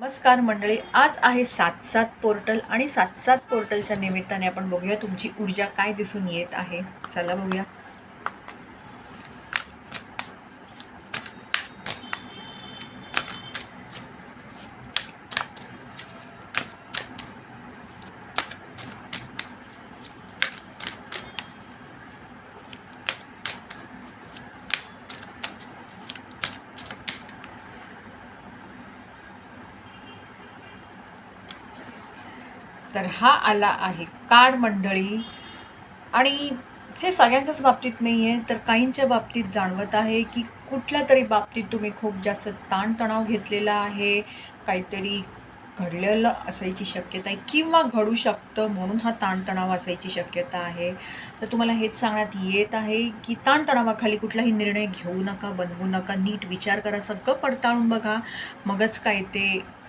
नमस्कार मंडळी, आज आहे 7-7 पोर्टल आणि 7-7 पोर्टलच्या निमित्ताने आपण बघूया तुमची ऊर्जा काय दिसून येत आहे. चला बघूया. तर हा आला आहे कार्ड मंडळी, आणि हे सगळ्यांच्याच बाबतीत नाही आहे, तर काहींच्या बाबतीत जाणवत आहे की कुठल्या तरी बाबतीत तुम्ही खूप जास्त ताणतणाव घेतलेला आहे. काहीतरी घडलेलं असायची शक्यता आहे किंवा घडू शकतं म्हणून हा ताणतणाव असायची शक्यता आहे. तर तुम्हाला हेच सांगण्यात येत आहे की ताणतणावाखाली कुठलाही निर्णय घेऊ नका, बनवू नका. नीट विचार करा, सगळं पडताळून बघा, मगच काय ते